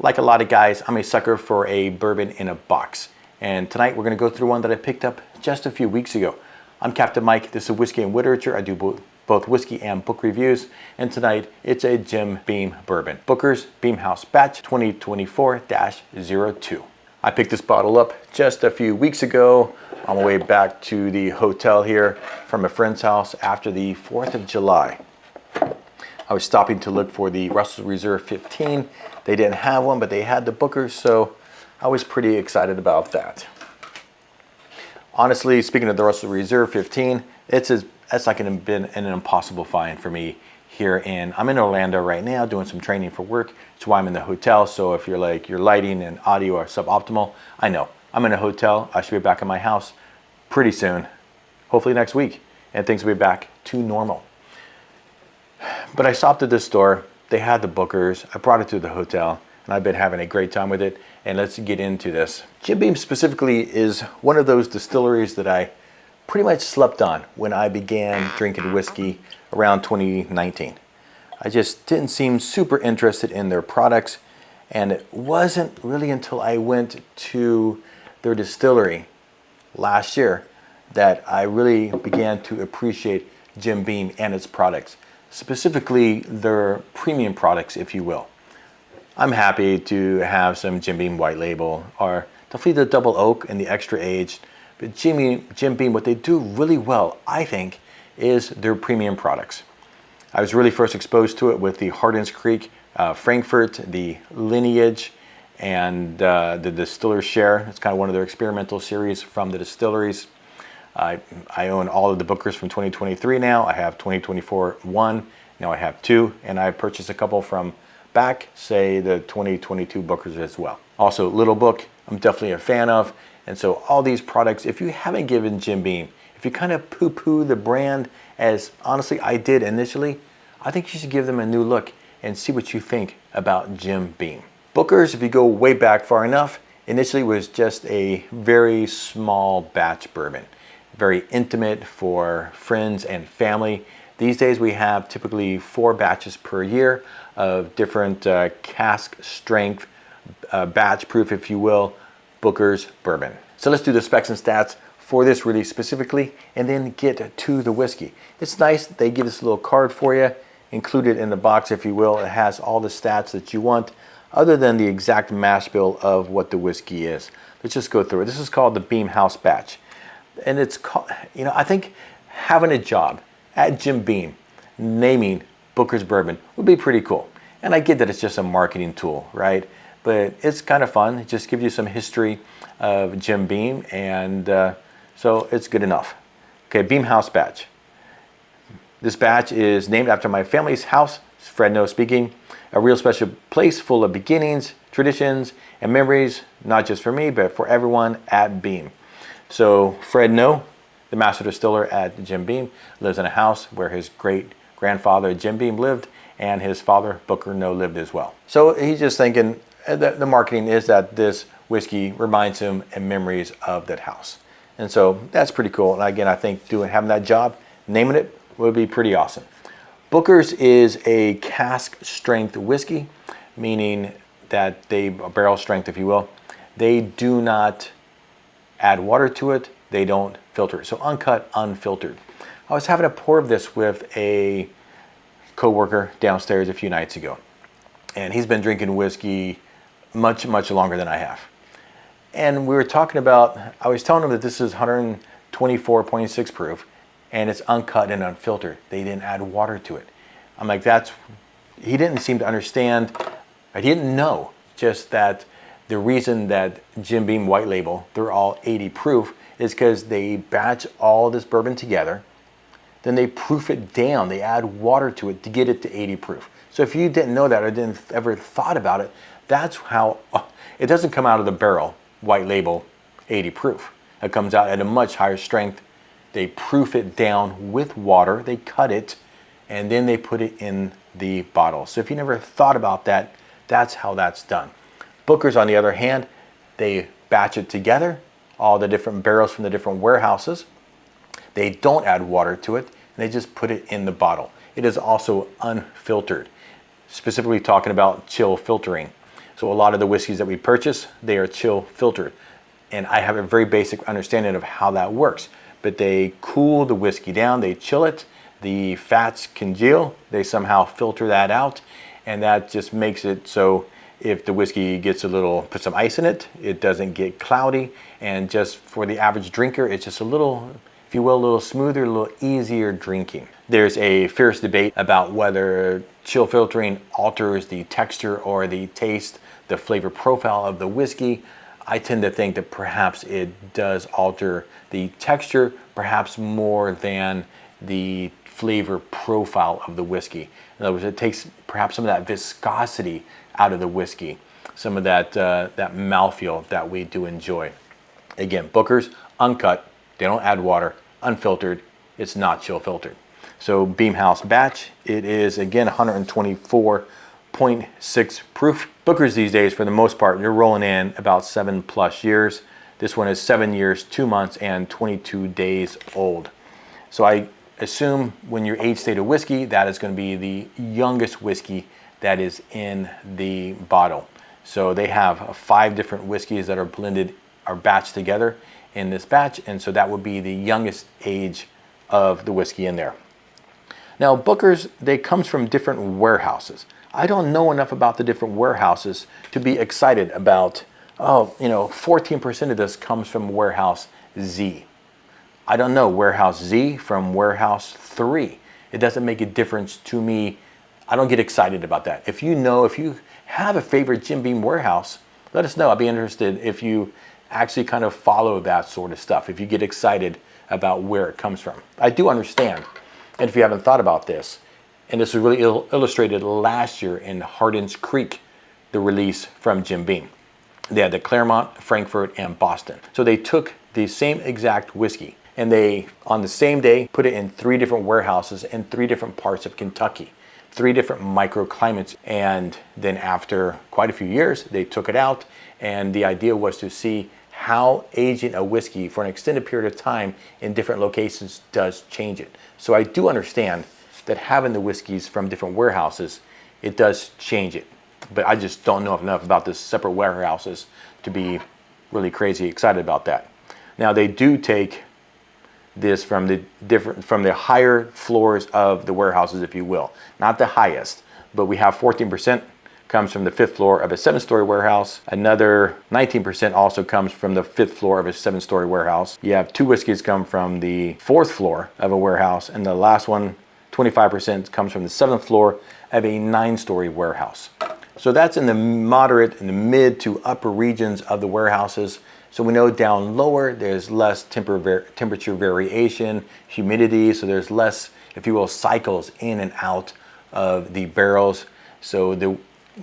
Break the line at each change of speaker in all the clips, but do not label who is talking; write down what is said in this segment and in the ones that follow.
Like a lot of guys, I'm a sucker for a bourbon in a box. And tonight we're going to go through one that I picked up just a few weeks ago. I'm Captain Mike. This is Whiskey and Literature. I do both whiskey and book reviews. And tonight it's a Jim Beam bourbon. Booker's Beam House Batch 2024-02. I picked this bottle up just a few weeks ago on my way back to the hotel here from a friend's house after the 4th of July. I was stopping to look for the Russell Reserve 15. They didn't have one, but they had the Booker's, so I was pretty excited about that. Honestly, speaking of the Russell Reserve 15, it's like been an impossible find for me here I'm in Orlando right now doing some training for work. That's why I'm in the hotel. So if you're like, your lighting and audio are suboptimal, I know. I'm in a hotel. I should be back in my house pretty soon, hopefully next week, and things will be back to normal. But I stopped at this store. They had the Booker's. I brought it to the hotel, and I've been having a great time with it. And let's get into this. Jim Beam specifically is one of those distilleries that I pretty much slept on when I began drinking whiskey around 2019. I just didn't seem super interested in their products, and it wasn't really until I went to their distillery last year that I really began to appreciate Jim Beam and its products, specifically their premium products, if you will. I'm happy to have some Jim Beam White Label, or definitely the Double Oak and the Extra Aged. But Jim Beam, what they do really well, I think, is their premium products. I was really first exposed to it with the Hardin's Creek, Frankfurt, the Lineage, and the Distiller's Share. It's kind of one of their experimental series from the distilleries. I own all of the Bookers from 2023 now. I have 2024 one, now I have two, and I purchased a couple from back, say the 2022 Bookers as well. Also, Little Book, I'm definitely a fan of. And so all these products, if you haven't given Jim Beam, if you kind of poo-poo the brand, as honestly I did initially, I think you should give them a new look and see what you think about Jim Beam. Booker's, if you go way back far enough, initially was just a very small batch bourbon. Very intimate for friends and family. These days we have typically 4 batches per year of different cask strength, batch proof, if you will, Booker's bourbon. So let's do the specs and stats for this really specifically, and then get to the whiskey. It's nice they give this little card for you, included in the box, if you will. It has all the stats that you want, other than the exact mash bill of what the whiskey is. Let's just go through it. This is called the Beam House Batch. And it's called, I think having a job at Jim Beam, naming Booker's bourbon would be pretty cool. And I get that it's just a marketing tool, right? But it's kind of fun. It just gives you some history of Jim Beam, and so it's good enough. Okay, Beam House Batch. This batch is named after my family's house, Fred No speaking, a real special place full of beginnings, traditions, and memories, not just for me, but for everyone at Beam. So Fred No, the master distiller at Jim Beam, lives in a house where his great-grandfather Jim Beam lived, and his father Booker No lived as well. So he's just thinking the marketing is that this whiskey reminds him of memories of that house. And so that's pretty cool. And again, I think having that job, naming it, would be pretty awesome. Booker's is a cask strength whiskey, meaning that barrel strength, if you will. They do not add water to it. They don't filter it. So uncut, unfiltered. I was having a pour of this with a co-worker downstairs a few nights ago. And he's been drinking whiskey much, much longer than I have. And we were talking about, I was telling him that this is 124.6 proof, and it's uncut and unfiltered. They didn't add water to it. I'm like, he didn't seem to understand. I didn't know just that the reason that Jim Beam White Label, they're all 80 proof, is because they batch all this bourbon together, then they proof it down. They add water to it to get it to 80 proof. So if you didn't know that or didn't ever thought about it, that's how, it doesn't come out of the barrel, White Label, 80 proof. It comes out at a much higher strength. They proof it down with water, they cut it, and then they put it in the bottle. So if you never thought about that, that's how that's done. Booker's, on the other hand, they batch it together, all the different barrels from the different warehouses. They don't add water to it, and they just put it in the bottle. It is also unfiltered, specifically talking about chill filtering. So a lot of the whiskeys that we purchase, they are chill filtered. And I have a very basic understanding of how that works. But they cool the whiskey down, they chill it, the fats congeal, they somehow filter that out, and that just makes it so if the whiskey gets a little, put some ice in it, it doesn't get cloudy, and just for the average drinker, it's just a little, if you will, a little smoother, a little easier drinking. There's a fierce debate about whether chill filtering alters the texture or the taste, the flavor profile of the whiskey. I tend to think that perhaps it does alter the texture, perhaps more than the flavor profile of the whiskey. In other words, it takes perhaps some of that viscosity out of the whiskey, some of that that mouthfeel that we do enjoy. Again, Booker's, uncut, they don't add water, unfiltered, it's not chill filtered. So Beam House batch, it is again 124.6 proof. Booker's these days, for the most part, you're rolling in about 7+ years. This one is 7 years, 2 months, and 22 days old. So I assume when you're age state of whiskey, that is going to be the youngest whiskey that is in the bottle. So they have 5 different whiskeys that are blended or batched together in this batch, and so that would be the youngest age of the whiskey in there. Now Booker's, they comes from different warehouses. I don't know enough about the different warehouses to be excited about, oh, 14% of this comes from warehouse Z. I don't know warehouse Z from warehouse 3. It doesn't make a difference to me. I don't get excited about that. If you have a favorite Jim Beam warehouse, let us know. I'd be interested if you actually kind of follow that sort of stuff, if you get excited about where it comes from. I do understand. And if you haven't thought about this, and this was really illustrated last year in Hardin's Creek, the release from Jim Beam. They had the Claremont, Frankfurt, and Boston. So they took the same exact whiskey, and they, on the same day, put it in 3 different warehouses in 3 different parts of Kentucky, 3 different microclimates. And then after quite a few years, they took it out, and the idea was to see how aging a whiskey for an extended period of time in different locations does change it. So I do understand that having the whiskeys from different warehouses, it does change it. But I just don't know enough about the separate warehouses to be really crazy excited about that. Now they do take this from the higher floors of the warehouses, if you will. Not the highest, but we have 14% comes from the 5th floor of a 7-story warehouse. Another 19% also comes from the 5th floor of a 7-story warehouse. You have 2 whiskeys come from the 4th floor of a warehouse, and the last one, 25%, comes from the 7th floor of a 9-story warehouse. So that's in the moderate, in the mid to upper regions of the warehouses. So we know down lower, there's less temperature variation, humidity, so there's less, if you will, cycles in and out of the barrels. So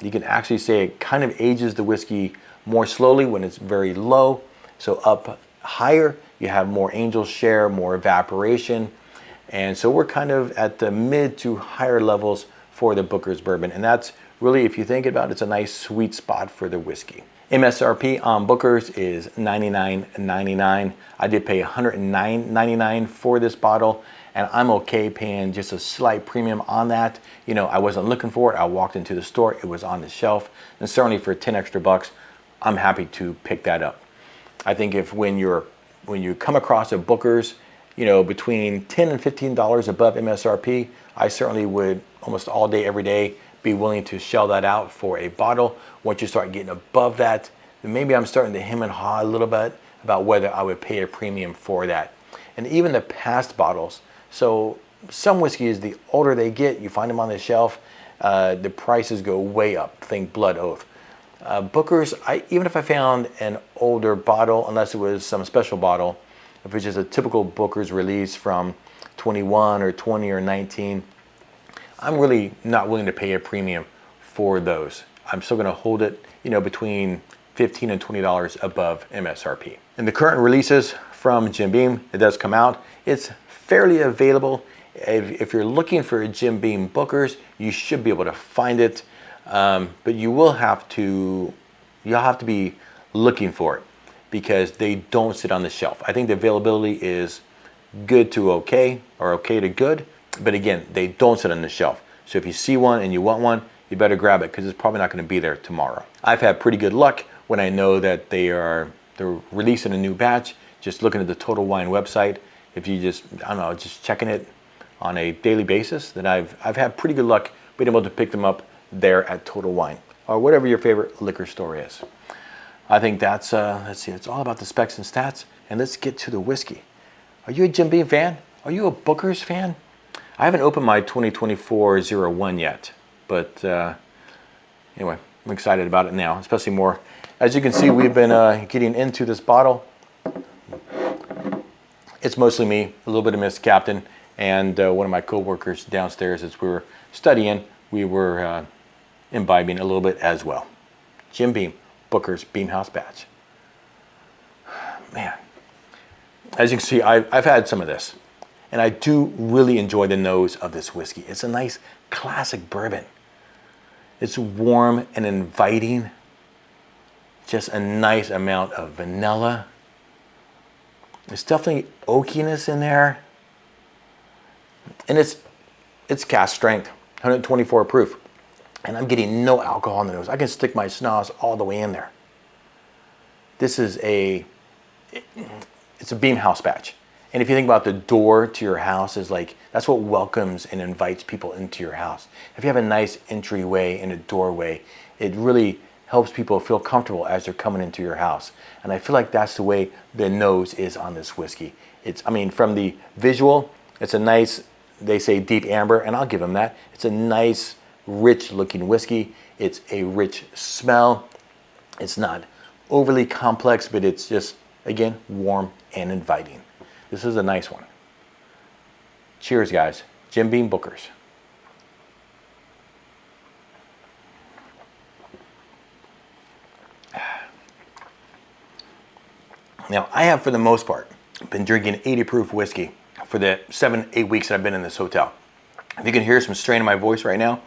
you can actually say it kind of ages the whiskey more slowly when it's very low. So up higher, you have more angel share, more evaporation. And so we're kind of at the mid to higher levels for the Booker's bourbon. And that's really, if you think about it, it's a nice sweet spot for the whiskey. MSRP on Booker's is $99.99. I did pay $109.99 for this bottle, and I'm okay paying just a slight premium on that. I wasn't looking for it. I walked into the store, it was on the shelf, and certainly for 10 extra bucks, I'm happy to pick that up. I think when you come across a Booker's, between $10 and $15 above MSRP, I certainly would almost all day, every day, be willing to shell that out for a bottle. Once you start getting above that, then maybe I'm starting to hem and haw a little bit about whether I would pay a premium for that. And even the past bottles, so some whiskeys, the older they get, you find them on the shelf, the prices go way up. Think Blood Oath. Booker's, even if I found an older bottle, unless it was some special bottle, if it's just a typical Booker's release from 21 or 20 or 19, I'm really not willing to pay a premium for those. I'm still going to hold it, between $15 and $20 above MSRP. And the current releases from Jim Beam, it does come out. It's fairly available. If you're looking for a Jim Beam Booker's, you should be able to find it, but you'll have to be looking for it because they don't sit on the shelf. I think the availability is good to okay, or okay to good. But again, they don't sit on the shelf. So if you see one and you want one, you better grab it because it's probably not going to be there tomorrow. I've had pretty good luck when I know that they're releasing a new batch. Just looking at the Total Wine website, if you just, I don't know, just checking it on a daily basis, that I've had pretty good luck being able to pick them up there at Total Wine or whatever your favorite liquor store is. I think that's, let's see, it's all about the specs and stats. And let's get to the whiskey. Are you a Jim Beam fan? Are you a Booker's fan? I haven't opened my 2024-01 yet, but anyway, I'm excited about it now, especially more. As you can see, we've been getting into this bottle. It's mostly me, a little bit of Miss Captain, and one of my co-workers downstairs. As we were studying, we were imbibing a little bit as well. Jim Beam, Booker's Beam House batch. Man. As you can see, I've had some of this, and I do really enjoy the nose of this whiskey. It's a nice classic bourbon. It's warm and inviting. Just a nice amount of vanilla. There's definitely oakiness in there. And it's cask strength, 124 proof. And I'm getting no alcohol in the nose. I can stick my schnoz all the way in there. This is it's a Beam House batch. And if you think about the door to your house, is like, that's what welcomes and invites people into your house. If you have a nice entryway and a doorway, it really helps people feel comfortable as they're coming into your house. And I feel like that's the way the nose is on this whiskey. I mean, from the visual, it's a nice, they say deep amber, and I'll give them that. It's a nice, rich looking whiskey. It's a rich smell. It's not overly complex, but it's just, again, warm and inviting. This is a nice one. Cheers, guys. Jim Beam Booker's. Now, I have, for the most part, been drinking 80 proof whiskey for the 7-8 weeks that I've been in this hotel. If you can hear some strain in my voice right now,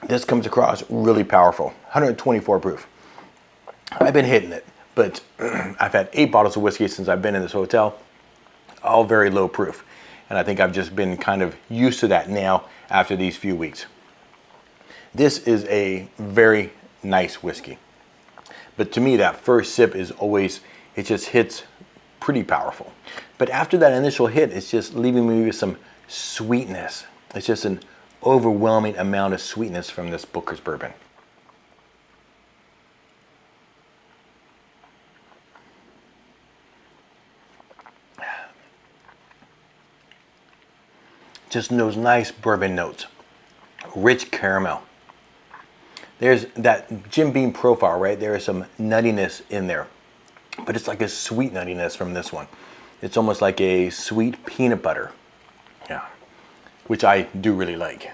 this comes across really powerful. 124 proof. I've been hitting it, but I've had 8 bottles of whiskey since I've been in this hotel, all very low proof. And I think I've just been kind of used to that now after these few weeks. This is a very nice whiskey. But to me, that first sip is always, it just hits pretty powerful. But after that initial hit, it's just leaving me with some sweetness. It's just an overwhelming amount of sweetness from this Booker's bourbon. Just those nice bourbon notes, rich caramel. There's that Jim Beam profile, right? There is some nuttiness in there, but it's like a sweet nuttiness from this one. It's almost like a sweet peanut butter, yeah, which I do really like.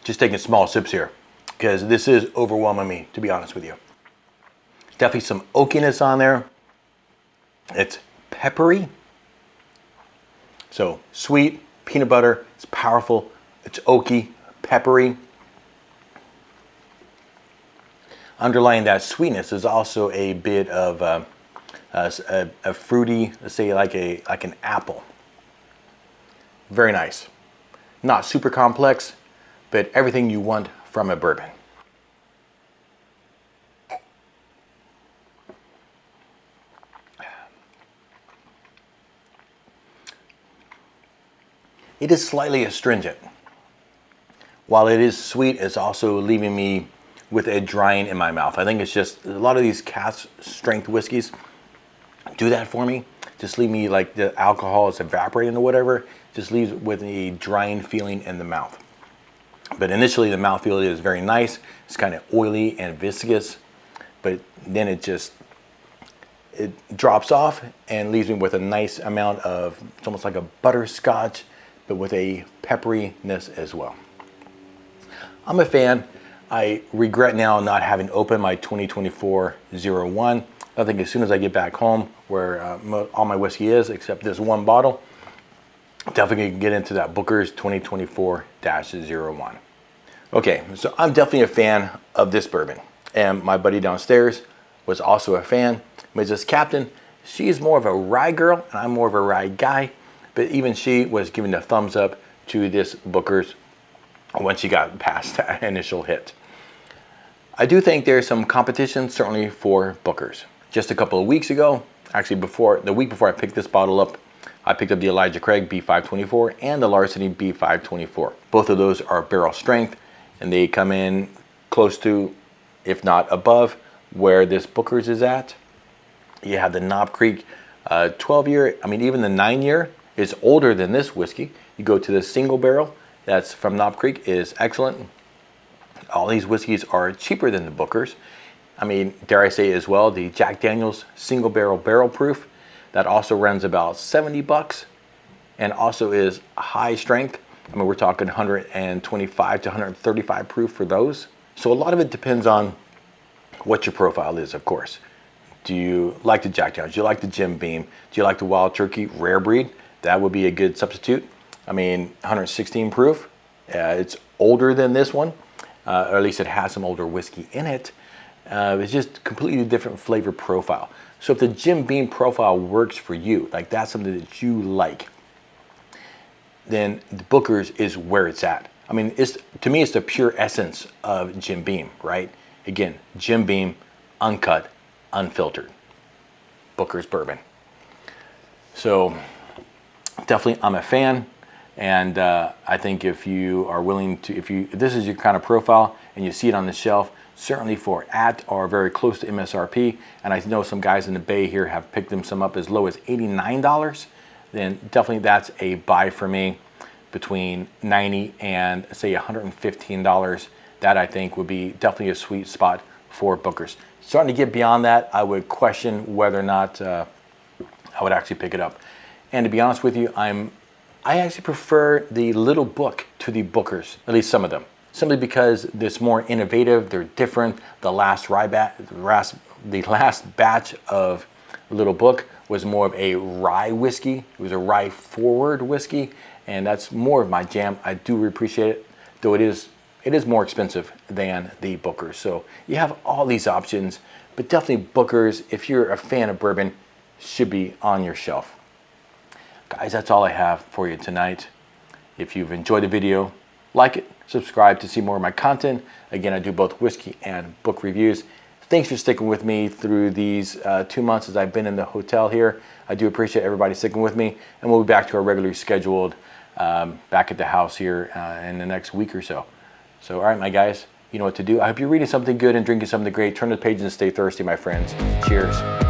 Just taking small sips here, because this is overwhelming me, to be honest with you. Definitely some oakiness on there. It's peppery. So sweet, peanut butter, it's powerful, it's oaky, peppery. Underlying that sweetness is also a bit of a fruity, let's say like an apple. Very nice. Not super complex, but everything you want from a bourbon. It is slightly astringent. While it is sweet, it's also leaving me with a drying in my mouth. I think it's just, a lot of these cask strength whiskeys do that for me. Just leave me like the alcohol is evaporating or whatever, just leaves with a drying feeling in the mouth. But initially the mouthfeel is very nice. It's kind of oily and viscous, but then it drops off and leaves me with a nice amount of, it's almost like a butterscotch, but with a pepperiness as well. I'm a fan. I regret now not having opened my 2024-01. I think as soon as I get back home, where all my whiskey is, except this one bottle, definitely gonna get into that Booker's 2024-01. Okay, so I'm definitely a fan of this bourbon. And my buddy downstairs was also a fan. Mrs. Captain, She's more of a rye girl, and I'm more of a rye guy. But even she was giving a thumbs up to this Booker's once she got past that initial hit. I do think there's some competition, certainly for Booker's. Just a couple of weeks ago, actually the week before I picked this bottle up, I picked up the Elijah Craig B524 and the Larceny B524. Both of those are barrel strength, and they come in close to, if not above, where this Booker's is at. You have the Knob Creek 12-year, I mean even the 9-year is older than this whiskey. You go to the single barrel, that's from Knob Creek, is excellent. All these whiskeys are cheaper than the Booker's. I mean, dare I say as well, the Jack Daniel's single barrel proof, that also runs about 70 bucks and also is high strength. I mean, we're talking 125 to 135 proof for those. So a lot of it depends on what your profile is, of course. Do you like the Jack Daniel's? Do you like the Jim Beam? Do you like the Wild Turkey Rare Breed? That would be a good substitute. I mean, 116 proof. It's older than this one, or at least it has some older whiskey in it. It's just completely different flavor profile. So if the Jim Beam profile works for you, like that's something that you like, then the Booker's is where it's at. I mean, to me, it's the pure essence of Jim Beam, right? Again, Jim Beam, uncut, unfiltered. Booker's bourbon. So definitely, I'm a fan. And I think if you are willing to, if this is your kind of profile and you see it on the shelf, certainly for at or very close to MSRP, and I know some guys in the Bay here have picked them some up as low as $89, then definitely that's a buy for me. Between $90 and say $115, that I think would be definitely a sweet spot for Booker's. Starting to get beyond that, I would question whether or not I would actually pick it up. And to be honest with you, I actually prefer the little book to the Booker's, at least some of them. Simply because it's more innovative, they're different. The last batch of Little Book was more of a rye whiskey. It was a rye forward whiskey, and that's more of my jam. I do appreciate it, though it is more expensive than the Booker's. So you have all these options, but definitely Booker's, if you're a fan of bourbon, should be on your shelf. Guys, that's all I have for you tonight. If you've enjoyed the video, like it, subscribe to see more of my content. Again, I do both whiskey and book reviews. Thanks for sticking with me through these 2 months as I've been in the hotel here. I do appreciate everybody sticking with me, and we'll be back to our regularly scheduled back at the house here in the next week or so. So, all right, my guys, you know what to do. I hope you're reading something good and drinking something great. Turn the page and stay thirsty, my friends. Cheers.